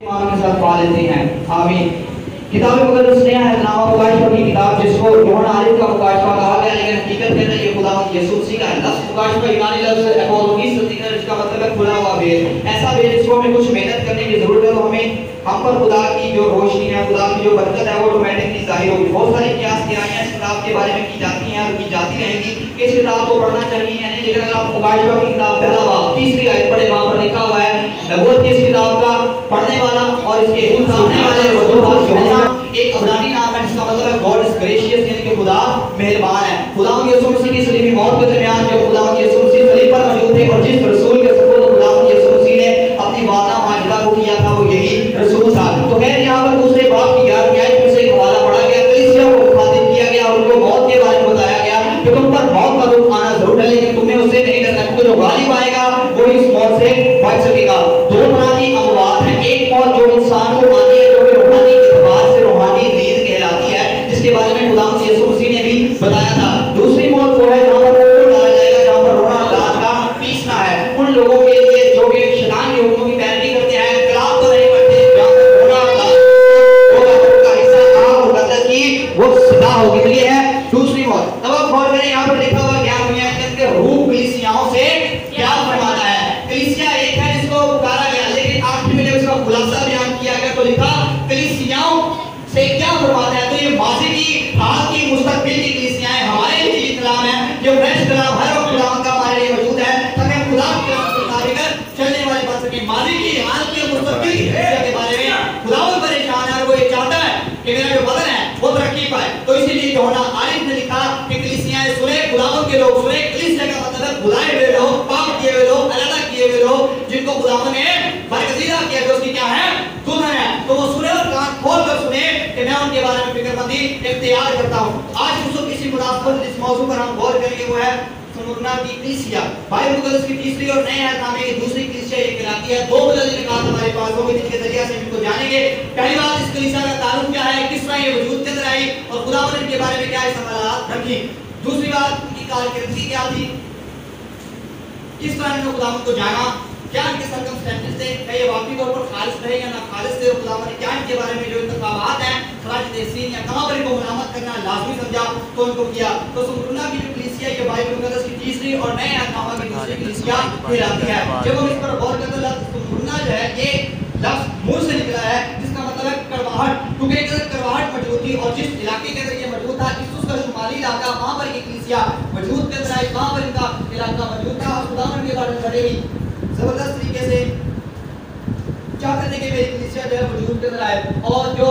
ईमान के साथ पा लेते हैं। आमीन। किताब मुकद्दस नया है नामा मुकाशफा की किताब जिसको यूहन्ना आलिम का मुकाशफा कहा गया, लेकिन हकीकत में ये खुदावंद यीशु मसीह का है। लफ्ज़ मुकाशफा यूनानी लफ्ज़ एपोलोगिस से निकला, जिसका मतलब है खुला हुआ भेद। ऐसा भेद जिसको हमें कुछ मेहनत करने की जरूरत है, तो हमें हम पर खुदा की जो रोशनी है, खुदा की जो बरकत है, वो ऑटोमेटिकली जाहिर होगी। बहुत सारी कियास किराइयां इस किताब के बारे में की जाती हैं और की जाती रहेंगी कि इस किताब को पढ़ना चाहिए या नहीं। लेकिन अगर आप मुकाशफा की किताब पहला बाब तीसरी आयत पढ़े, वहां पर लिखा हुआ है नबूवत की इस किताब का पढ़ने वाला और इसके सामने वाले वजूहात यूहन्ना एक अब्रानी नाम है जिसका मतलब है गॉड इज ग्रेशियस, यानी कि खुदा मेहरबान है। खुदावंद यीशु मसीह की सलीबी मौत के दरमियान जो खुदावंद यीशु मसीह सलीब पर मौजूद थे और जिस रसूल के सपोर्ट खुदावंद यीशु मसीह ने अपनी वादा माजिदा को किया था, वो यही रसूल था। तो खैर यहाँ पर दूसरे बाब की 11वीं आयत में से एक हवाला पढ़ा गया, कलीसिया को मुखातिब किया गया और उनको मौत के बारे में बताया गया कि तुम पर मौत का दुख आना जरूर है, लेकिन तुम्हें उससे नहीं डरना, क्योंकि जो गालिब आएगा वो इस मौत से बच सकेगा। दो तरह की अमवात है, एक मौत जो इंसान को आती है, जो कि रूहानी एतबार से रूहानी नींद कहलाती है, जिसके बारे में खुदावंद यीशु मसीह ने भी बताया था। दूसरी मौत वो है जहां पर रोना डाला जाएगा, जहां पर रोना दांत का पीसना है। उन लोगों के लिए जो कि शैतान के हुक्मों की पैरवी करते हैं, खिलाफ तो नहीं करते, जहां पर रोना होगा, उनका हिस्सा आग और गदर की वो सजा होगी। तो ये है दूसरी मौत। अब आप गौर करें, यहाँ पर लिखा हुआ 11वीं आयत के रूह कलीसियाओं से क्या फरमाता है। कलीसिया एक है जिसको पुकारा गया, लेकिन आखिर में जब इसका खुलासा बयान किया गया तो लिखा कलीसियाओं से क्या फरमाता है। तो ये माजी की, हाल की, मुस्तकबिल की कलीसियाएं हमारे लिए ये कलाम है, जो फ्रेश कलाम हर वक्त खुदा का हमारे लिए मौजूद है, ताकि हम खुदा के कलाम के मुताबिक चलने वाले बन सके। माजी की, हाल की, मुस्तकबिल की कलीसिया के बारे में खुदावंद परेशान है और वो ये चाहता है कि मेरा जो बदन है वो तरक्की पाए। तो इसीलिए यूहन्ना आलिम ने लिखा कि कलीसियाएं सुने, खुदावंद के लोग सुने। कलीसिया का मतलब है बुलाए हुए लोग, पाक किए हुए लोग, अलग किए हुए लोग, जिनको खुदावंद ने बरगज़ीदा किया, जो उसकी क्या है, दुल्हन है। तो वो सुने और कान खोल कर सुने कि मैं उनके बारे में फिक्रमंदी इख्तियार करता हूँ। आज दोस्तों किसी मुनासिबत इस मौजू पर हम गौर करेंगे, वो है स्मुरना की कलीसिया। बाइबल मुकद्दस की तीसरी और नए नामे की दूसरी कलीसिया ये कहलाती है। दो मुद्दे निकाल हमारे पास होंगे जिनके जरिए से इनको जानेंगे। पहली बात, इस कलीसिया का ताल्लुक क्या है, किस तरह ये वजूद के अंदर आई और खुदावंद ने इनके बारे में क्या सवालात रखी। दूसरी बात, इनकी कारकिर्दगी क्या थी, किस तरह इन्होंने खुदावंद को जाना, क्या इनके सर्कमस्टेंसेस थे, क्या ये वाकई तौर पर खालिस थे या ना खालिस थे, और खुदावंद ने क्या इनके बारे में जो इंतखाबात हैं खराज तहसीन या कहां पर इनको मुलामत करना लाजमी समझा तो इनको किया। तो स्मुरना की जो कलीसिया ये बाइबल मुकद्दस की तीसरी और नए नामा की दूसरी कलीसिया कहलाती है। जब हम इस पर गौर करते हैं, लफ्ज़ स्मुरना जो है ये लफ्ज़ मुंह से निकला है, जिसका मतलब है कड़वाहट, क्योंकि एक कड़वाहट मौजूद थी और जिस इलाके के अंदर ये मौजूद था, इसका शुमाली इलाका, वहां पर ये कलीसिया वजूद के अंदर आई, वहां पर इनका इलाका मौजूद था। खुदावंद के बारे में बड़े ही जबरदस्त तरीके से चाहते थे कि मेरी कलीसिया जो है वजूद के अंदर आए, और जो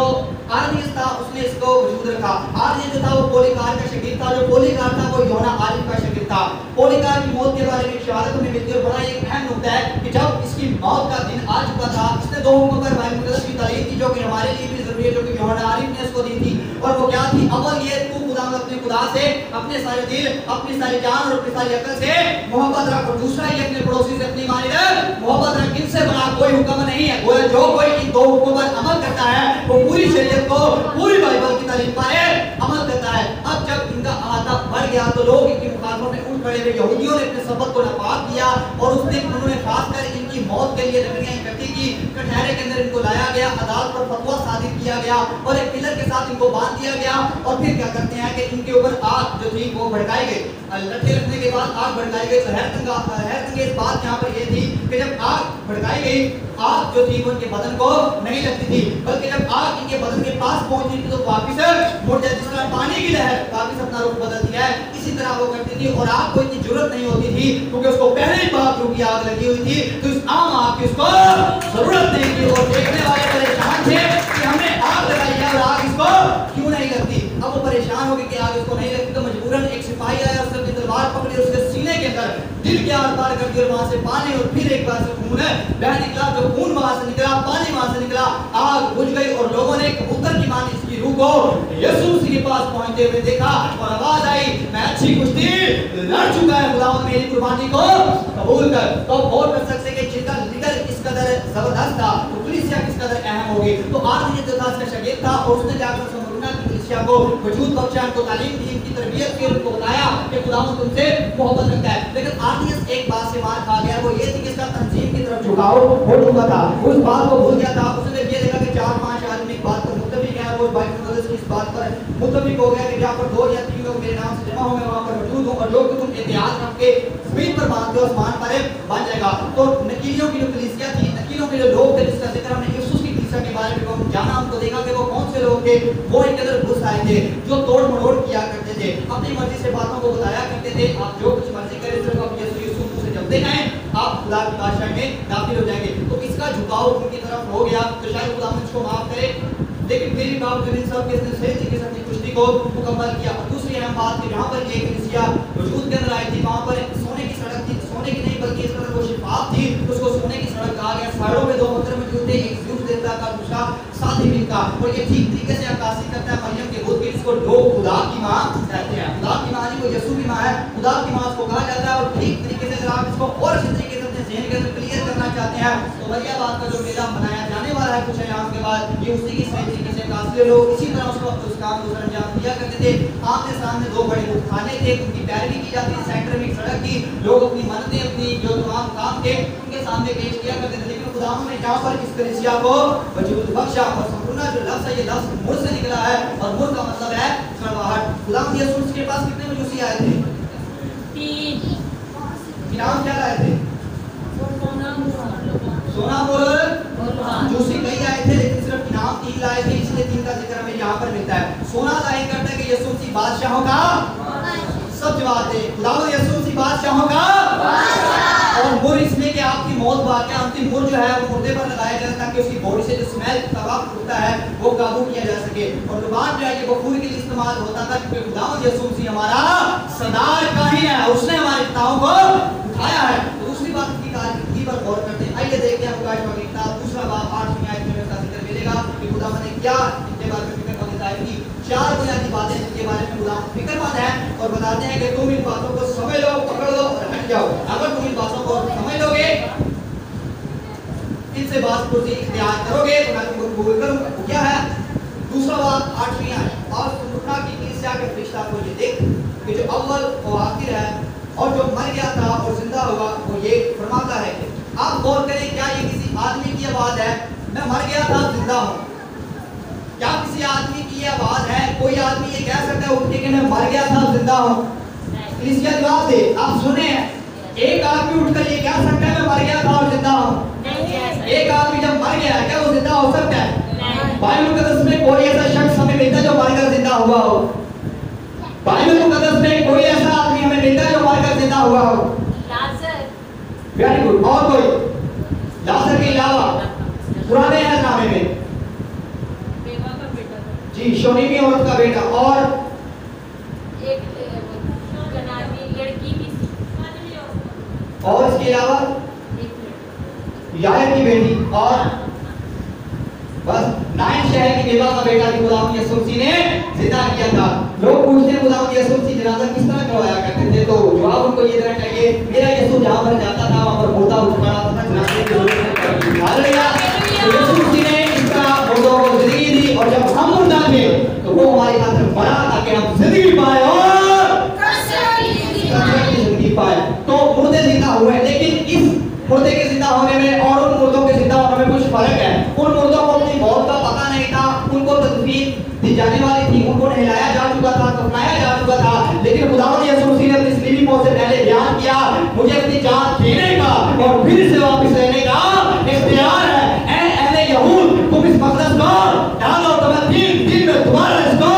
आर्नियस था उसने इसको वजूद रखा। आर्नियस जो था वो पोलीकार का शागिर्द था, जो पोलीकार था वो यूहन्ना आलिम का शागिर्द था। पोलीकार की मौत के बारे में शहादत हमें मिलती है, और बड़ा एक अहम नुकता है कि जब इसकी मौत का दिन आ चुका था, इसने दो हुक्मों पर बाइबल मुकद्दस की तारीफ की, जो कि हमारे लिए भी जरूरी है, जो कि यूहन्ना आलिम ने इसको दी थी। और वो क्या थी, अव्वल ये तू खुदावंद अपने खुदा से अपने सारे दिल, अपनी सारी जान और अपनी सारी अकल से मोहब्बत रख, और दूसरा ये अपने पड़ोसी से अपनी मानिद मोहब्बत रख। इनसे बड़ा कोई हुक्म नहीं है। जो कोई इन दो हुक्मों पर अमल करता है वो पूरी शरीयत को, पूरी बाइबल की तालीम पर अमल करता है। अब जब इनका अहाता बढ़ गया तो लोग इनकी मुखालफत में उठ खड़े हुए। यहूदियों ने अपने सबक को नापाक किया और उस दिन उन्होंने खासकर इनकी मौत के लिए लकड़ियां इकट्ठी की, कटहरे के अंदर इनको लाया गया, अदालत पर फतवा सादिर किया गया और एक पिलर के साथ इनको बांध दिया गया। और फिर क्या करते हैं कि इनके ऊपर आग जो थी वो भड़काई गई, लट्ठे रखने के बाद आग भड़काई गई। तो हैरतंगेज इस बात यहाँ पर यह थी कि जब आग भड़काई गई, आग जो थी वो इनके बदन को नहीं लगती थी, बल्कि जब आग इनके बदन के पास पहुंचती थी तो वापस मुड़ जाती। जिस तरह पानी की लहर वापस अपना रुख बदलती है, इसी तरह वो करती थी। और आग को इतनी जरूरत नहीं होती थी, क्योंकि उसको पहले ही बाप की आग लगी हुई थी, तो इस आम आग की उसको जरूरत नहीं थी। और देखने वाले परेशान थे कि हमने आग लगाई है और आग इसको क्यों नहीं लगती। अब वो परेशान हो गए कि आग इसको नहीं लगती, तो मजबूरन एक सिपाही आया, उसने अपनी तलवार पकड़ी, उसके सीने के अंदर दिल के आर पार कर दिया, और वहां से पानी और फिर एक बार से खून बह निकला। जो खून वहां से निकला, पानी वहां से निकला, आग बुझ गई। और लोगों ने कबूतर की मानी इसकी रूह को यीशु मसीह के पास पहुंचते हुए देखा और आवाज आई, मैं अच्छी कुश्ती लड़ चुका है, खुदावंद मेरी कुर्बानी को कबूल कर। तो और कर सकते कि जिनका लीडर इस कदर जबरदस्त था तो कलीसिया किस कदर अहम होगी। तो आर्नियस जो था इसका शागिर्द था और उसने जाकर स्मुरना की कलीसिया को वजूद बख्शा, उनको तालीम दी, इनकी तरबियत की, उनको बताया कि खुदावंद तुमसे मोहब्बत रखता है। लेकिन आर्टियस एक बात से मार खा गया, वो ये थी कि इसका तंजीम की तरफ झुकाव हो चुका था, उस बात को भूल गया था। उसने ये देखा कि 4-5 आदमी एक बात पर मुत्तफिक है, वो बाइबल की इस बात पर मुत्तफिक हो गया कि जहाँ पर 2 या 3 लोग मेरे नाम से जमा हो, मैं वहाँ पर मौजूद हूँ, और जो तुम इतिहास रख के जमीन पर बांधते हो आसमान पर बन जाएगा। तो नकीलियों की जो कलीसिया थी, नकीलों के जो लोग थे, जिसका जिक्र हमने यूसुफ की कलीसिया के बारे में जाना, हमको देखा कि वो कौन से लोग थे। वो एक अंदर घुस आए थे, जो तोड़ मरोड़ किया करते थे, अपनी मर्जी से बातों को बताया करते थे। आप जो कुछ मर्जी करें, सिर्फ आप यूसुफ से जब देखें आप खुदा की बादशाह में दाखिल हो जाएंगे। तो इसका झुकाव उनकी तरफ हो गया, तो शायद खुदा मुझको माफ करे। लेकिन फिर भी बावजूद इन सब के सही तरीके से अपनी कुश्ती को मुकम्मल किया। और दूसरी अहम बात कि जहाँ पर ये कलीसिया वजूद के अंदर आई थी, वहाँ पर सोने की सड़क थी, सोने की नहीं बल्कि इस तरह वो शिफाफ थी, उसको सोने की सड़क कहा गया। साइडों में 2 मंदिर मौजूद थे, एक ज़्यूस देवता का, दूसरा सादिमिन का, और ये ठीक तरीके से अक्कासी करता है मरियम के बुत की, जिसको लोग खुदा की माँ कहते हैं। खुदा की माँ नहीं, वो यीशु की माँ है, खुदा की माँ उसको कहा जाता है। और ठीक तरीके से अगर आप इसको और अच्छे तरीके से अपने ज़हन के अंदर क्लियर करना चाहते हैं, तो मरियम का जो मेला मनाया जाने वाला है कुछ अयाम के बाद, ये उसी की सही तरीके से काफिले लोग इसी तरह उस काम को अंजाम दिया करते थे। आमने सामने 2 बड़े मुखाने थे, उनकी पैरवी की जाती थी, सेंटर में एक सड़क थी, लोग अपनी मन्नतें, अपनी जो तमाम काम थे उनके सामने पेश किया करते थे। लेकिन खुदा ने जहाँ पर इस कलीसिया को वजूद बख्शा, और संपूर्ण जो लफ्ज़ है, ये लफ्ज़ मुर से निकला है, और मुर का मतलब है कड़वाहट। खुदा यीशु के पास कितने मजूसी आए थे? 3। इनाम क्या लाए थे? सोना मोर जूसी कई आए थे, लेकिन सिर्फ इनाम 3 लाए थे, इसलिए 3 का जिक्र हमें यहाँ पर मिलता है। सोना जाहिर करता है कि यीशु मसीह बादशाहों का, सब जवाब दे, खुदावंद यीशु मसीह बादशाहों का, और मुर इसलिए कि आपकी मौत वाक़या अंतिम मुर जो है वो मुर्दे पर लगाया जाए, ताकि उसकी बॉडी से जो स्मेल तवाब उठता है वो काबू किया जा सके। और जुबान जो है ये बखूरी के लिए इस्तेमाल होता था, क्योंकि खुदावंद यीशु मसीह हमारा सरदार काहिन है, उसने हमारे पिताओं को उठाया है। तो दूसरी बात की कारकर्दगी पर गौर करते हैं। आइए देखते हैं प्रकाश वाक्य किताब 2 बाब 8वीं आयत में इसका जिक्र मिलेगा कि खुदावंद ने क्या इनके बारे में फिक्र जाहिर की। 4 बुनियादी बातें जिनके बारे में खुदा फिक्रमंद है, और बताते हैं कि तुम इन बातों को समझ लो, पकड़ लो और हट जाओ। अगर तुम इन बातों को समझ लोगे, इनसे बात को इख्तियार करोगे, तो मैं तुमको कबूल करूंगा। क्या है? 2 बाब 8वीं आयत, और सुमुखना की कलीसिया के फरिश्ता को ये देख कि जो अव्वल और आखिर है और जो मर गया था और जिंदा होगा, वो ये फरमाता है कि आप गौर करें, क्या ये किसी आदमी की आवाज है? मैं मर गया था, जिंदा हूँ। क्या किसी आदमी की ये आवाज है? कोई आदमी ये कह सकता है उठ के कि मैं मर गया था, जिंदा हूँ? कलीसिया जवाब दे। आप सुने, एक आदमी उठकर ये कह सकता है मैं मर गया था और जिंदा हूँ? एक आदमी जब मर गया है, क्या वो जिंदा हो सकता है? बाइबल मुकद्दस में कोई ऐसा शख्स हमें मिलता जो मरकर जिंदा हुआ हो? बाइबल मुकद्दस में कोई ऐसा आदमी हमें मिलता है जो मरकर जिंदा हुआ हो? लाजर। Very good. और कोई? लाजर के अलावा पुराने नामे में बेवा का बेटा जी, शोनीमी औरत का बेटा, और एक कनानी लड़की भी थी, और इसके अलावा यायर की बेटी, और बस 9 शहर की बेवा का बेटा भी खुदावंद यीशु मसीह ने जिंदा किया था। लोग पूछते हैं खुदावंद यीशु मसीह जनाजा किस तरह करवाया करते थे, तो जवाब उनको ये देना चाहिए, मेरा यीशु जहां पर जाता था वहां पर मुर्दा उठ खड़ा था, जनाजे की जरूरत नहीं पड़ती। हालेलुया। तो यीशु मसीह ने इस तरह मुर्दों को जिंदगी दी, और जब हम मुर्दा थे तो वो हमारी खातिर मरा ताकि हम जिंदगी पाए और जिंदगी पाए। तो मुर्दे जिंदा हुए, लेकिन इस मुर्दे के जिंदा होने में और उन मुर्दों के जिंदा होने में कुछ फर्क है। उन मुर्दों को अपनी मौत का पता नहीं था, उनको तदफीन दी जाने वाली थी, उनको नहलाया जा चुका था, दफनाया जा चुका था, लेकिन खुदावंद यीशु मसीह ने अपनी सलीबी मौत से पहले बयान किया, मुझे अपनी जान देने का और फिर से वापस लेने का इख्तियार है। ऐ अहले यहूद, तुम इस मक़दस को डालो, तो मैं 3 दिन में दोबारा इसको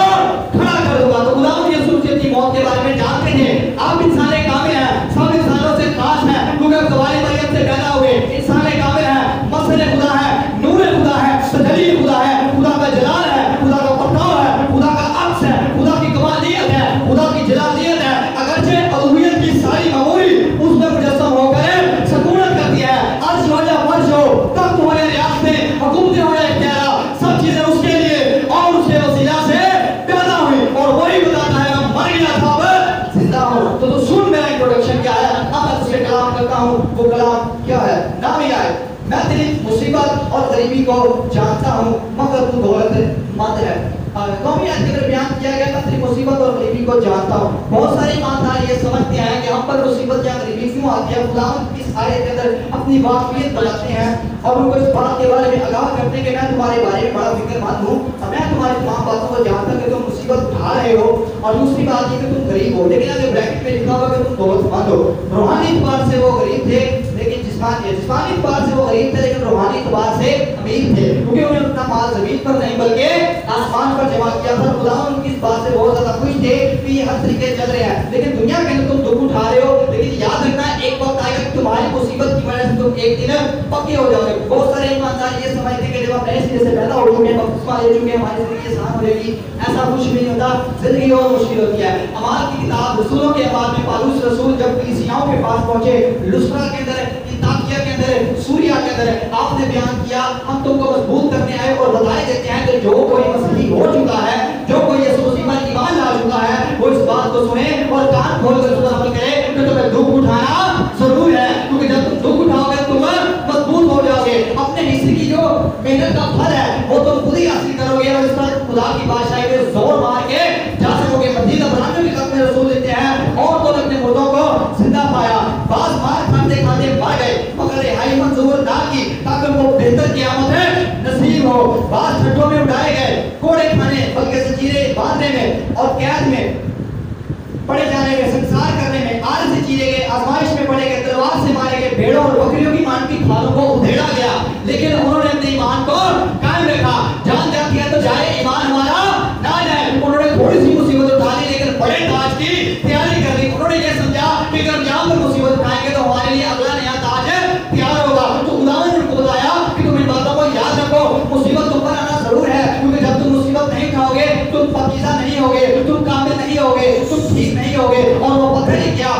खड़ा कर दूंगा। तो खुदावंद यीशु मसीह अपनी मौत के बारे में जानते थे। आप इंसान कामिल हैं, सब इंसानों से खास हैं, क्योंकि सवाली मरियम से पैदा हुए इंसान कामिल हैं, मसले खुदा है, नूर खुदा है, तजल्ली खुदा है, खुदा का जलाल है, खुदा का परताव है, खुदा का अक्स है, खुदा की कमालियत है, खुदा की जलालियत है। अगरचे अलूहियत की सारी मामूरी उसमें मुजस्सम होकर सकूनत करती है। अर्श हो या फर्श हो, तख्त हो या रियासतें, हुकूमतें हो या इख्तियार, सब चीजें उसके लिए और उसके वसीला से पैदा हुई, और वही बताता है मैं मर गया था अब जिंदा हूँ। तो सुन, मेरा इंट्रोडक्शन क्या है, अब मैं तुझसे कलाम करता हूँ। वो कलाम क्या है? नाम ही आए, मैं तेरी मुसीबत और गरीबी को जानता हूँ, मगर तू दौलतमंद है। 9वीं आयत के अंदर बयान किया गया मैं तेरी मुसीबत और गरीबी को जानता हूँ। बहुत सारे ईमानदार ये समझते हैं कि हम पर मुसीबत या गरीबी क्यों आती है। खुदावंद इस आयत के अंदर अपनी वाकफियत बताते हैं और उनको इस बात के बारे में आगाह करते हैं कि मैं तुम्हारे बारे में बड़ा फिक्रमंद हूँ और मैं तुम्हारी तमाम बातों को जानता हूँ कि तुम मुसीबत उठा रहे हो। और दूसरी बात ये कि तुम गरीब हो, लेकिन अगर ब्रैकेट में लिखा हुआ कि तुम दौलतमंद हो। रूहानी एतबार से वो गरीब थे लेकिन जिस्मानी एतबार से वो गरीब थे लेकिन रूहानी एतबार से अमीर थे, क्योंकि उन्होंने अपना माल जमीन पर नहीं बल्कि आसमान पर जमा किया था। खुदावंद उनकी इस बात से बहुत ज्यादा खुश थे कि ये हर तरीके चल रहे हैं। लेकिन दुनिया के अंदर तुम दुख उठा रहे हो, लेकिन याद रखना एक वक्त आएगा कि तुम्हारी मुसीबत की वजह से तुम एक दिन पक्के हो जाओगे। बहुत सारे ईमानदार ये समझते हैं कि जब हम नए सिरे से पैदा हो चुके हैं, बपतिस्मा ले चुके हैं, हमारी जिंदगी आसान हो जाएगी। ऐसा कुछ भी नहीं होता, जिंदगी और मुश्किल होती है। अमाल की किताब रसूलों के अमाल में पौलुस रसूल जब कलीसियाओं के पास पहुंचे, लुस्त्रा के अंदर, अंताकिया के अंदर, सूरिया के अंदर, आपने बयान किया हम तुमको मजबूत करने आए और बताए देते हैं कि जो कोई मसीही हो चुका है, जो कोई यीशु मसीह पर ईमान ला चुका है, वो इस बात को सुने और कान खोलकर उसका अमल करे कि तुम्हें दुख उठाना जरूर है, क्योंकि जब तुम दुख उठाओगे तुम मजबूत हो जाओगे। अपने हिस्से की जो मेहनत का फल है वो तुम खुद ही हासिल करोगे और इस तरह खुदा की बादशाही में जोर मार के जा सकोगे। मदीना बनाने की बात में रसूल देते हैं और तो अपने मुर्दों को जिंदा पाया, बास मार खाते खाते मर गए मगर रिहाई मंजूर ना की ताकि उनको बेहतर क़यामत नसीब हो। बास छठों में उठाए गए, कोड़े खाने बल्कि जंजीरें बांधने में और कैद में पड़े जाने में, संसार करने में, आग से चीरे गए, आजमाइश में पड़े गए, तलवार से मारे गए, भेड़ों और बकरियों की मान की खालों को उधेड़ा गया, लेकिन उन्होंने अपने ईमान को कायम रखा। जान जाती है तो जाए, ईमान हमारा ना जाए। उन्होंने थोड़ी सी मुसीबत उठा ली लेकिन बड़े ताज की तैयारी कर ली। उन्होंने ये समझा कि अगर यहाँ पर मुसीबत उठाएंगे तो हमारे लिए अगला नया ताज तैयार होगा। तो खुदावंद ने उनको बताया कि तुम इन बातों को याद रखो, मुसीबत तुम पर आना जरूर है, क्योंकि जब तुम मुसीबत नहीं उठाओगे तुम पाकीज़ा नहीं होगे, तुम कामिल नहीं होगे, तुम ठीक नहीं होगे। और वो पत्थर ही क्या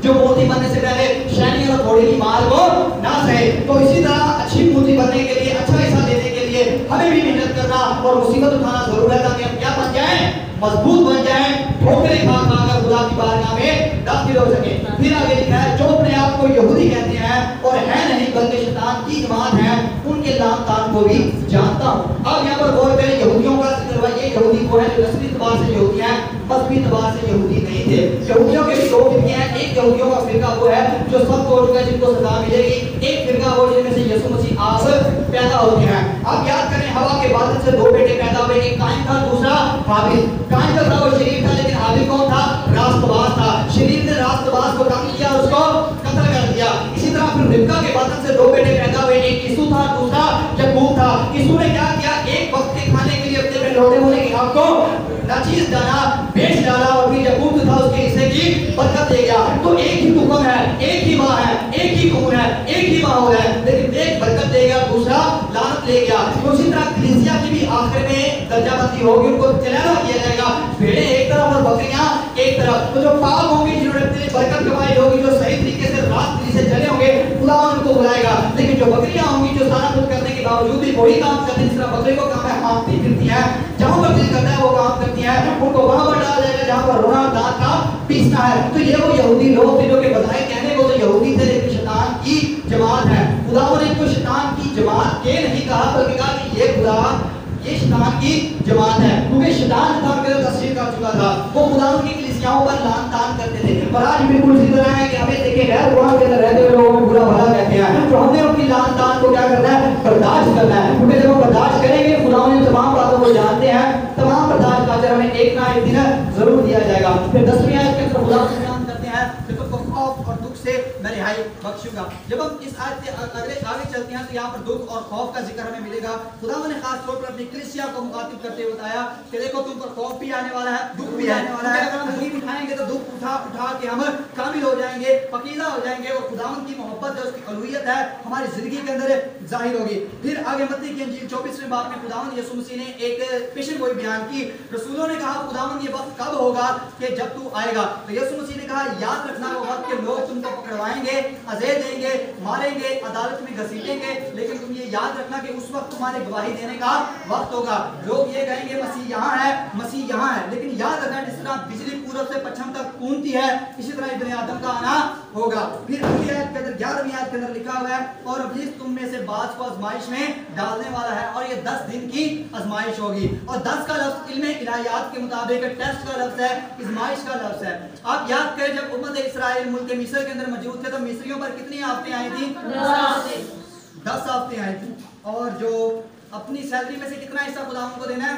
जो मोती बनने से पहले शैनी और घोड़े की मार को ना सहे, तो इसी तरह अच्छी मोती बनने के लिए, अच्छा हिस्सा लेने के लिए हमें भी मेहनत करना और मुसीबत उठाना जरूर है, ताकि हम क्या बन जाएं, मजबूत बन जाएं, ठोकरें खा खा कर खुदा की बारगाह में दाखिल हो सके। फिर आगे लिखा है जो अपने आप को यहूदी कहते हैं और है नहीं बल्कि शैतान की जमात है, उनके लाम तान को भी जानता हूँ। अब यहाँ पर गौर करें, यहूदियों का जिक्र हुआ। ये यहूदी को है जो नस्ली तबार से यहूदी हैं, मजहबी तबार से यहूदी नहीं थे। यहूदियों के भी दो फिरके हैं, एक यहूदियों का फिरका वो है जो सब तोड़ चुका है, जिनको सजा मिलेगी। एक फिरका वो जिनमें से यीशु मसीह आप पैदा होते हैं। आप याद करें, हवा के बादल से दो बेटे पैदा हुए, एक काइन था दूसरा हाबिल। काइन का था वो शरीर था, लेकिन हाबिल कौन था, रास्तबाज था। शरीर ने रास्तबाज को कत्ल किया, उसको कत्ल कर दिया। इसी तरह फिर रिबका के बादल से दो बेटे पैदा हुए, एक यीशु था दूसरा याकूब था। यीशु ने क्या किया, एक वक्त के खाने के लिए अपने में लौटे होने की हक को नाचीज डाला, बेच डाला और फिर याकूब जो था उसके हिस्से की बरकत दे गया। तो एक ही तुकम है, एक ही माँ है, एक ही खून है, एक ही माहौल है, लेकिन एक बरकत दे गया, दूसरा लानत ले गया। तो उसी तरह कलीसिया की भी आखिर में दर्जाबंदी होगी, उनको चलाना किया जाएगा, भेड़ें एक तरफ और बकरियां एक तरफ। तो जो पाक होंगे, जिन्होंने अपनी बरकत कमाई होगी, जो सही तरीके से रात से चले होंगे, खुदा उनको बुलाएगा। लेकिन जो बकरियां होंगी, जो सारा कुछ करने के बावजूद भी वही काम करते हैं, जिस तरह बकरी को काम है, हाँफती फिरती है, जहां पर दिल करता है वो काम करती है, उनको वहां पर डाला जाएगा जहां पर रोना दांत का पीसना है। तो ये वो यहूदी लोग थे जो के बताए कहने को तो यहूदी थे, लेकिन शैतान की जमात है। खुदा ने इनको शैतान की जमात के नहीं कहा, बल्कि कहा कि ये खुदा ये शैतान की जमात है, क्योंकि शैतान था के तस्वीर कर चुका था। वो खुदा की कलीसियाओं पर लान तान करते थे। और आज बिल्कुल इसी तरह है कि हमें देखे गैर कुरान के अंदर रहते हुए लोगों में बुरा भला कहते हैं, तो हमने अपनी लान तान को क्या करना है, बर्दाश्त करना है। क्योंकि जब हम बर्दाश्त करेंगे, खुदा ने तमाम बातों को जानते हैं, तमाम बर्दाश्त का अजर हमें एक ना एक दिन जरूर दिया जाएगा। फिर 10वीं आयत के अंदर खुदा बयान करते हैं कि तुमको खौफ और दुख से मैं रिहाई बख्शूंगा। जब हम इस आयत के आगे चलते हैं तो यहाँ पर दुख और खौफ का जिक्र हमें मिलेगा। खुदा ने खास तौर पर अपनी कलीसिया को मुखातिब करते हुए बताया कि देखो तुम पर खौफ भी आने वाला है, दुख भी आने वाला है। अगर हम दुख उठाएंगे तो दुख उठा के हम कामिल हो जाएंगे, पकीज़ा हो जाएंगे और खुदावंद की मोहब्बत है, उसकी अलूहियत है, हमारी जिंदगी के अंदर जाहिर होगी। फिर आगे मत्ती की इंजील 24वें बाब में खुदावंद यीशु मसीह ने एक पेशन गोई बयान की। रसूलों ने कहा खुदावंद ये वक्त कब होगा कि जब तू आएगा। तो यीशु मसीह ने कहा याद रखना वो वक्त के लोग तुमको पकड़वाएंगे, अज़े देंगे, मारेंगे, अदालत में घसीटेंगे, लेकिन तुम ये याद रखना कि उस वक्त तुम्हारे गवाही देने का वक्त होगा। लोग ये कहेंगे मसीह यहाँ है, मसीह यहाँ है, लेकिन याद रखना जिस तरह बिजली पूरब से पश्चिम तक कूदती है, इसी तरह इब्ने आदम का आना होगा। फिर अगली आयत के अंदर 11वीं आयत के अंदर लिखा हुआ है, और इब्लीस तुम में से बाज को आजमाइश में डालने वाला है, और ये 10 दिन की आजमाइश होगी। और 10 का लफ्ज इल्म इलाहियात के मुताबिक टेस्ट का लफ्ज है, आजमाइश का लफ्ज है। आप याद करें जब उम्मत इस्राइल मुल्क मिस्र के अंदर मौजूद थे तो मिस्रियों पर कितनी आफतें आई थी? 10 आफतें आई थी। और जो अपनी सैलरी में से कितना हिस्सा खुदा को देना है?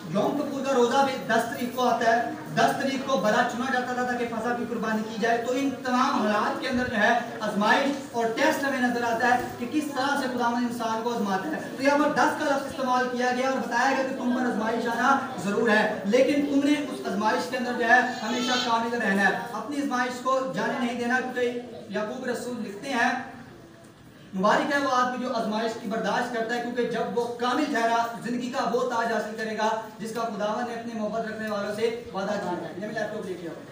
यौम कपूर का रोजा भी 10 तारीख को आता है। 10 तारीख को बरा चुना जाता था ताकि फसा की कुर्बानी की जाए। तो इन तमाम हालात के अंदर जो है आजमाइश और टेस्ट हमें नजर आता है कि किस तरह से खुदावंद इंसान को आजमाता है। तो यहाँ पर 10 का लफ्ज इस्तेमाल किया गया और बताया गया कि तुम पर आजमाइश आना जरूर है, लेकिन तुमने उस आजमाइश के अंदर जो है हमेशा कामिल रहना है, अपनी आजमाइश को जाने नहीं देना। क्योंकि याकूब रसूल लिखते हैं मुबारक है वो आदमी जो आजमाइश की बर्दाश्त करता है, क्योंकि जब वो कामिल ठहरा जिंदगी का वो ताज हासिल करेगा जिसका खुदावन ने अपने मोहब्बत रखने वालों से वादा किया है। ये मैं लैपटॉप लेके आऊं,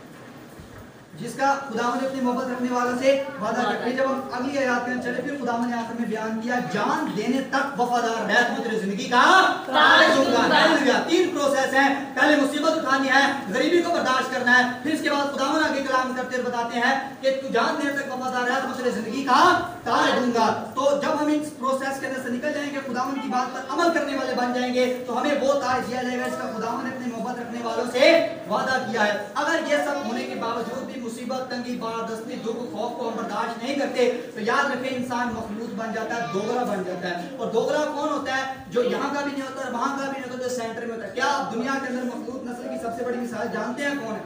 जिसका खुदावन ने अपनी मोहब्बत रखने वालों से वादा करते हैं। जब हम अगली आयत में चले फिर खुदावन ने आखिर में बयान किया, जान देने तक वफादार रह, मैं तेरी जिंदगी का ताज दूंगा। 3 प्रोसेस हैं, पहले मुसीबत उठानी है, गरीबी को बर्दाश्त करना है, फिर इसके बाद खुदावन आगे कलाम करते हुए बताते हैं कि तू जान देने तक वफादार रह तो मैं तेरी जिंदगी का ताज दूंगा। तो जब हम इस प्रोसेस के अंदर से निकल जाएंगे, खुदावन की बात पर अमल करने वाले बन जाएंगे, तो हमें वो ताज दिया जाएगा जिसका खुदावन ने अपनी मोहब्बत रखने वालों से वादा किया है। अगर ये सब होने के बावजूद भी मुसीबत, तंगी, बादस्ती, दुख, खौफ को हम बर्दाश्त नहीं करते तो याद रखें इंसान मखलूत बन जाता है, दोगला बन जाता है। और दोगला कौन होता है? जो यहाँ का भी नहीं होता और वहां का भी नहीं होता, जो सेंटर में होता है। क्या आप दुनिया के अंदर मखलूत नस्ल की सबसे बड़ी मिसाल जानते हैं कौन है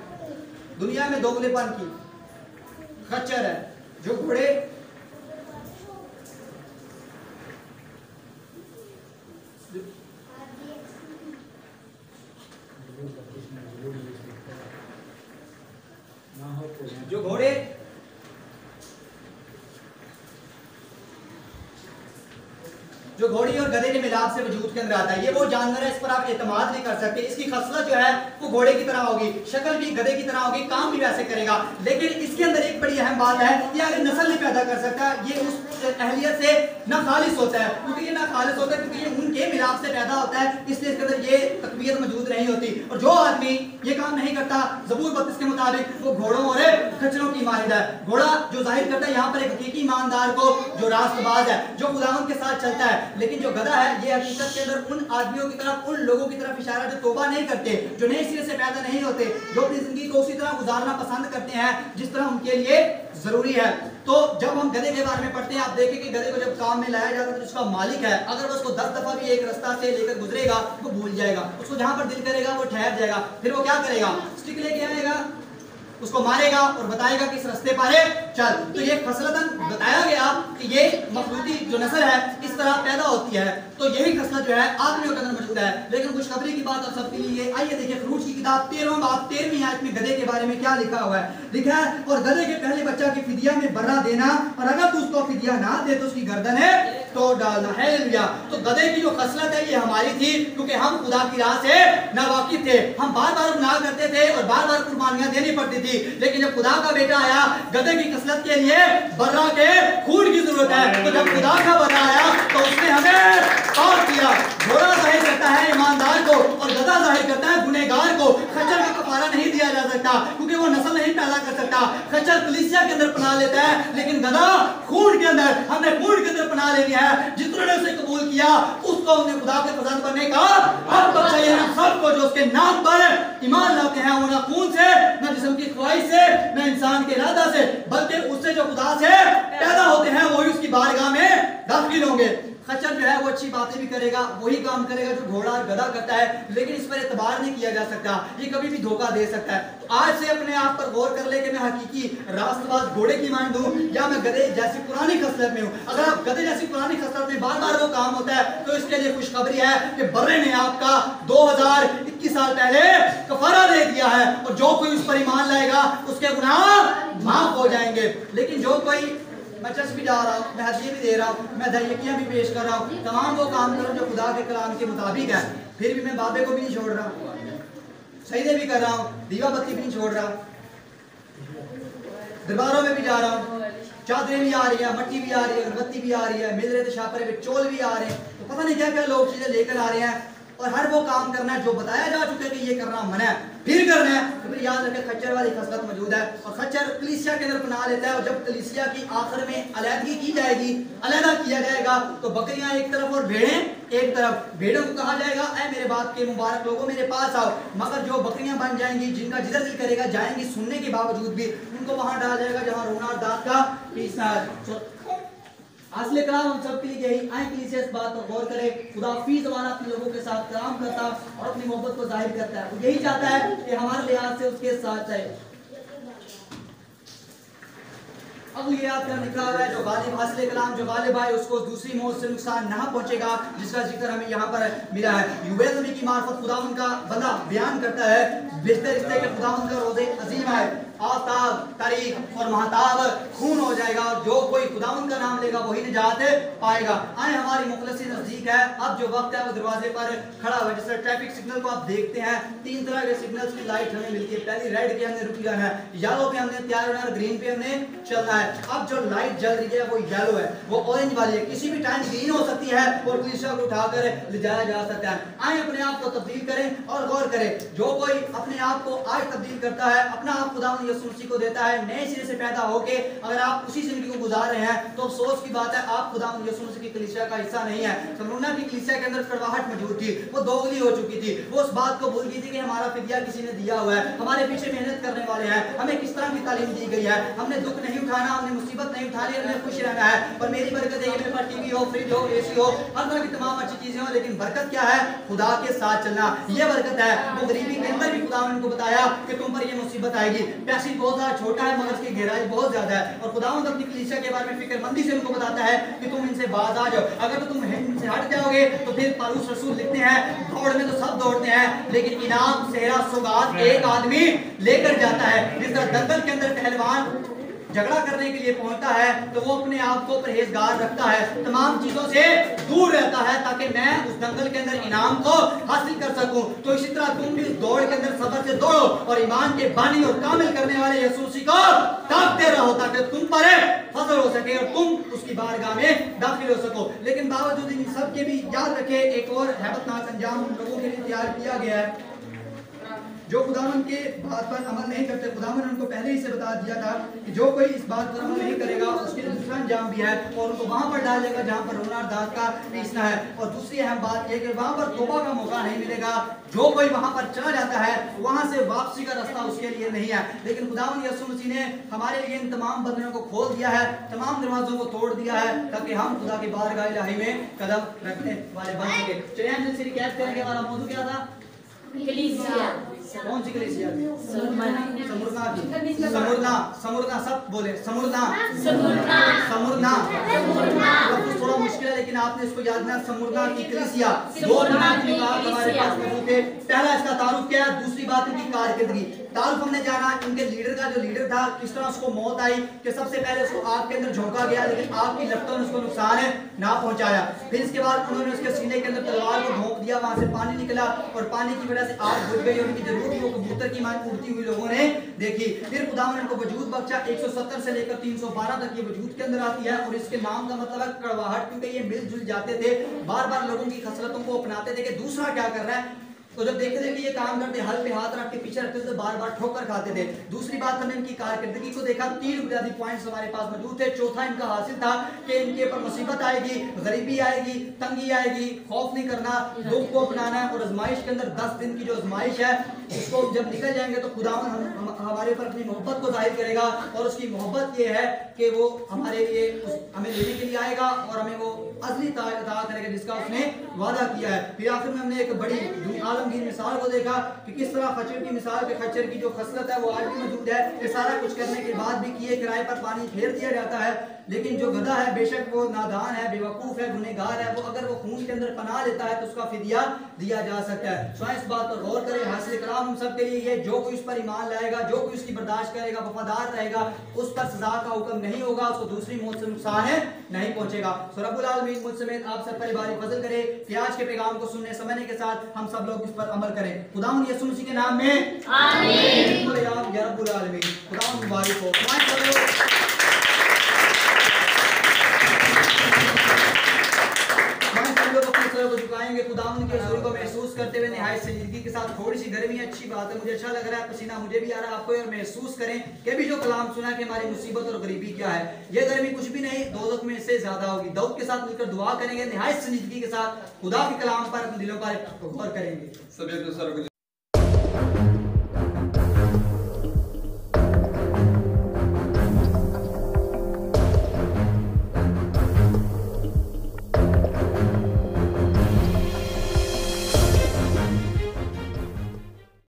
दुनिया में दोगलेपन की? खच्चर है, जो घोड़े जो घोड़ी और गधे के मिलाप से वजूद के अंदर आता है, ये वो जानवर है, इस पर आप एतमाद नहीं कर सकते। इसकी खसलत जो है वो घोड़े की तरह होगी, शक्ल भी गधे की तरह होगी, काम भी वैसे करेगा, लेकिन इसके अंदर एक बड़ी अहम बात है, ये अगर नस्ल नहीं पैदा कर सकता, ये उस अहलियत से ना खालिस होता है, क्योंकि ये ना खालिस होता है क्योंकि ये उनके मिलाप से पैदा होता है, इसलिए इसके अंदर ये तकबीयत मौजूद नहीं होती। और जो आदमी ये काम नहीं करता, ज़बूर 32 के मुताबिक वो घोड़ों और खच्चरों की मानद है। घोड़ा जो जाहिर करता है यहाँ पर एक हकीकी ईमानदार को जो रास्तबाज है, जो खुदावंद के साथ चलता है, लेकिन जो गधा है ये हकीकत के अंदर उन आदमियों की तरफ, उन लोगों की तरफ इशारा जो तौबा नहीं करते, जो नए सिरे से पैदा नहीं होते, जो अपनी जिंदगी को उसी तरह गुजारना पसंद करते हैं जिस तरह उनके लिए जरूरी है। तो जब हम गधे के बारे में पढ़ते हैं, आप देखें कि गधे को जब काम में लाया जाता है तो उसका मालिक है, अगर वो उसको 10 दफा भी एक रास्ता से लेकर गुजरेगा वो भूल जाएगा, उसको जहां पर दिल करेगा वो ठहर जाएगा, फिर वो क्या करेगा? स्टिक लेके आएगा, उसको मारेगा और बताएगा कि इस रास्ते पर है चल। तो ये खसलतन बताया गया कि ये मखलूती जो नस्ल है इस तरह पैदा होती है, तो यही खसलत जो है आदमियों के अंदर मौजूद है। लेकिन खुशखबरी की बात आप सबके लिए, आइए देखिए खरूज की किताब 13वां बाब 13वीं आयत में गधे के बारे में क्या लिखा हुआ है। लिखा है, और गधे के पहले बच्चा की फिदिया में बर्रा देना, और अगर तू उसको फिदिया ना दे तो उसकी गर्दन है तो डालना है। तो गधे की जो खसलत है ये हमारी थी, क्योंकि हम खुदा की राह से नावाकिफ थे, हम बार बार गुनाह करते थे और बार बार कुर्बानियां देनी पड़ती थी। लेकिन जब खुदा का बेटा आया, गधे की खसलत के लिए बर्रा के खून की जरूरत है, तो जब खुदा का बर्रा आया तो उसने हमें पाक किया। घोड़ा जाहिर करता है ईमानदार को और गधा जाहिर करता है गुनहगार को। खच्चर का कफारा नहीं दिया जा सकता क्योंकि वो नस्ल नहीं पैदा कर सकता। खच्चर कलीसिया के अंदर पनाह लेता है, लेकिन गधा खून के अंदर, हमने खून के अंदर पनाह लेनी है। जितने उसे कबूल किया उसको हमने खुदा के पसंद करने का हक बख्शा है। सबको जो उसके नाम पर ईमान लाते हैं वो ना खून से, ना जिस्म की ख्वाहिश से, ना इंसान के इरादा से, बल्कि उससे जो खुदा से पैदा होते हैं वही उसकी बारगाह में दाखिल होंगे। खच्चर जो है वो अच्छी बातें भी करेगा, वही काम करेगा जो घोड़ा और गधा करता है, लेकिन इस पर एतबार नहीं किया जा सकता, ये कभी भी धोखा दे सकता है। तो आज से अपने आप पर गौर कर ले कि मैं हकीकी रास्तबाज घोड़े की मान दूं या मैं गधे जैसी पुरानी खसलत में हूं। अगर आप गधे जैसी पुरानी खसलत में बार बार वो काम होता है तो इसके लिए खुशखबरी है कि बर्रे ने आपका 2021 साल पहले कफारा दे दिया है, और जो कोई उस पर ईमान लाएगा उसके गुनाह माफ हो जाएंगे। लेकिन जो कोई, मैं चर्च भी जा रहा हूँ, मैं हदिये भी दे रहा हूँ, मैं दहियकियाँ भी पेश कर रहा हूँ, तमाम वो काम करूँ जो खुदा के कलाम के मुताबिक है, फिर भी मैं बाबे को भी नहीं छोड़ रहा, सईदे भी कर रहा हूँ, दीवा बत्ती भी नहीं छोड़ रहा, दरबारों में भी जा रहा हूँ, चादरें भी आ रही है, मट्टी भी आ रही है, अगरबत्ती भी आ रही है, मिल रहे थे छापरे पे चोल भी आ रहे हैं, तो पता नहीं क्या क्या लोग चीजें लेकर आ रहे हैं। और हर वो काम करना है जो बताया जा चुका है कि ये करना मना है, फिर करना है, तो फिर याद रखें खच्चर वाली खसलत मौजूद है। और खच्चर कलीसिया के अंदर पनाह लेता है, और जब कलीसिया की आखिर में अलहदगी की जाएगी, अलहदा किया जाएगा, तो बकरियां एक तरफ और भेड़ें एक तरफ। भेड़ों को कहा जाएगा ऐ मेरे बाप के मुबारक लोगों मेरे पास आओ, मगर जो बकरियां बन जाएंगी, जिनका जिधर दिल करेगा जाएंगी, सुनने के बावजूद भी उनको वहां डाला जाएगा जहां रोना और दांत का पीसना है। असले कलाम हम सब के लिए यही आए कि इस बात पर गौर करें। खुदा फी ज़माना अपने लोगों के साथ कलाम करता और अपनी मोहब्बत को जाहिर करता है, वो यही चाहता है कि हमारे लिहाज से उसके साथ रहे। अब ये आपका लिखा हुआ है जो गालिब असले कलाम जो गालिब है उसको दूसरी मौत से नुकसान ना पहुंचेगा, जिसका जिक्र हमें यहाँ पर मिला है। यूबेल नबी की मार्फत खुदावंद का बंदा बयान करता है बेहतर रिश्ते के खुदावंद का रोज़े अजीम है, आफताब तारीख और महताब खून हो जाएगा, और जो कोई खुदावंद का नाम लेगा वही निजात पाएगा। आए हमारी मुखलसी नजदीक है, अब जो वक्त है वो दरवाजे पर खड़ा हुआ है। जैसे ट्रैफिक सिग्नल को आप देखते हैं, 3 तरह के सिग्नल्स की लाइट हमें मिलती है। पहली रेड पे हमने रुक जाना है, येलो पे हमने तैयार होना है, ग्रीन पे हमने चलना है। अब जो लाइट जल रही है वो येलो है, वो ऑरेंज वाली है, किसी भी टाइम ग्रीन हो सकती है और कलीसिया को उठाकर ले जाया जा सकता है। आए अपने आप को तब्दील करें और गौर करें, जो कोई अपने आप को आज तब्दील करता है, अपना आप खुदावंद यीशु मसीह को देता है, नए सिरे से पैदा होके अगर आप उसी जिंदगी को गुजार रहे हैं तो अफसोस की बात है आप खुदावंद यीशु मसीह की कलीसिया का हिस्सा नहीं है। समरूना की कलीसिया के अंदर कड़वाहट मौजूद थी, वो दोगली हो चुकी थी, वो उस बात को भूल गई थी कि हमारा फिदिया किसी ने दिया हुआ है, हमारे पीछे मेहनत करने वाले हैं, हमें किस तरह की तालीम दी गई है, हमने दुख नहीं उठाना, हमने मुसीबत नहीं उठानी, हमने खुश रहना है। और मेरी बरकत है मेरे पास टीवी हो, फ्रिज हो, एसी हो, हर तरह की तमाम अच्छी चीजें हो, लेकिन बरकत क्या है? खुदा के साथ चलना, ये बरकत है। वो गरीबी के अंदर भी खुदा ने उनको बताया कि तुम पर ये मुसीबत आएगी, पैसे बहुत ज्यादा छोटा है मगर इसकी गहराई बहुत ज्यादा है, और खुदावंद अपनी कलीसिया के बारे में फिक्रमंदी से उनको बताता है कि तुम इनसे बाज आ जाओ। अगर तुम इनसे हट जाओगे तो फिर पौलुस रसूल लिखते हैं दौड़ में तो सब दौड़ते हैं, लेकिन इनाम सेहरा सौगात एक आदमी लेकर जाता है। जिस तरह दंगल के अंदर पहलवान झगड़ा करने के लिए पहुंचता है तो वो अपने आप को परहेजगार रखता है, तमाम चीजों से दूर रहता है ताकि मैं उस दंगल के अंदर इनाम को हासिल कर सकूं। तो इसी तरह तुम भी उस दौड़ के अंदर सब्र से दौड़ो और ईमान के बानी और कामिल करने वाले यीशु मसीह को ताकते रहो ताकि तुम पर फजल हो सके और तुम उसकी बारगाह में दाखिल हो सको। लेकिन बावजूद इन सब के भी याद रखे एक और हैबतनाक अंजाम उन लोगों के लिए तैयार किया गया है जो खुदावन के बात पर अमल नहीं करते। खुदावन ने उनको पहले ही से बता दिया था कि जो कोई इस बात पर अमल नहीं करेगा उसके लिए दूसरा अंजाम भी है, और उनको वहां पर डाल देगा जहां पर रोना और दांत का पीसना है। और दूसरी अहम बात यह कि वहां पर तौबा का मौका नहीं मिलेगा, जो कोई वहां पर चला जाता है वहां से वापसी का रास्ता उसके लिए नहीं है। लेकिन खुदावन यीशु मसीह ने हमारे लिए इन तमाम बंधनों को खोल दिया है, तमाम दरवाजों को तोड़ दिया है ताकि हम खुदा की बारगाह इलाही में कदम रखने वाले बन सके। चलिए हम जल्दी से रिकैप करेंगे, हमारा मौजूद क्या था? कलीसिया। कौन सी कलीसिया? समरना की। समरना सब बोले, समरना थोड़ा मुश्किल है लेकिन आपने इसको याद रखना, समरना की कलीसिया। दो हमारे पास मौजूद है। पहला इसका तारुफ क्या है, दूसरी बात इनकी कारकर्दगी। तारुफ हमने जाना इनके लीडर का, जो लीडर था किस तरह उसको मौत आई कि सबसे पहले उसको आग के अंदर झोंका गया लेकिन आग की लपटों ने उसको नुकसान ना पहुंचाया। फिर इसके बाद उन्होंने उसके सीने के अंदर तलवार को भोंक दिया, वहां से पानी निकला और पानी की वजह से आग बुझ गई, उनकी जरूरत वो कबूतर की मान उड़ती हुई लोगों ने देखी। फिर खुदा ने उनको वजूद बख्शा, 170 से लेकर 312 तक ये वजूद के अंदर आती है, और इसके नाम का मतलब है कड़वाहट, क्योंकि ये मिलजुल जाते थे, बार बार लोगों की खसलतों को अपनाते थे कि दूसरा क्या कर रहा है। तो जब देखते थे कि ये काम करते हल पे हाथ रख के पीछे रखते थे, बार बार ठोकर खाते थे। दूसरी बात हमने इनकी कारकर्दगी को देखा, 3 बुनियादी पॉइंट्स हमारे पास मौजूद थे। चौथा इनका हासिल था कि इनके ऊपर मुसीबत आएगी, गरीबी आएगी, तंगी आएगी, खौफ नहीं करना, दुख को अपनाना है, और आजमाइश के अंदर 10 दिन की जो आजमाइश है उसको जब निकल जाएंगे तो खुदावन हमारे ऊपर अपनी मोहब्बत को जाहिर करेगा, और उसकी मोहब्बत ये है कि वो हमारे लिए हमें लेने के लिए आएगा और हमें वो असली अता करेगा जिसका उसने वादा किया है। फिर आखिर में हमने एक बड़ी आलमगीर मिसाल को देखा कि किस तरह खच्चर की मिसाल के खच्चर की जो खसलत है वो आज भी मौजूद है कि सारा कुछ करने के बाद भी किए किराए पर पानी फेर दिया जाता है, लेकिन जो गधा है बेशक वो नादान है, बेवकूफ है, गुनहगार है, वो अगर वो खून के अंदर पनाह लेता है तो उसका फिदिया दिया जा सकता है। तो इस बात पर गौर करें, हासिल कलाम हम सब के लिए ये, जो कोई उस पर ईमान लाएगा, जो कोई उसकी बर्दाश्त करेगा, वफादार रहेगा, उस पर सजा का हुक्म नहीं होगा, उसको दूसरी मौत से नुकसान है नहीं पहुंचेगा। सो रब्बुल आलमीन मुझ समेत आप सब पर बारी फजल करे कि आज के पैगाम को सुनने समझने के साथ हम सब लोग इस पर अमल करें। खुदावंद यीशु मसीह के नाम में आमीन या रब्बुल आलमीन। खुदावंद मुबारक हो। हम लोग अपने सर को झुकाएंगे, खुदावंद के हुजूर को महसूस करते हुए निहायत संजीदगी के साथ। थोड़ी सी गर्मी है, अच्छी बात है, मुझे अच्छा लग रहा है, पसीना मुझे भी आ रहा है, आपको, और महसूस करें कि भी जो कलाम सुना कि हमारी मुसीबत और गरीबी क्या है, ये गर्मी कुछ भी नहीं, दोज़ख में से ज्यादा होगी। दाऊद के साथ मिलकर दुआ करेंगे, निहायत संजीदगी के साथ खुदा के कलाम पर अपने दिलों पर गौर करेंगे।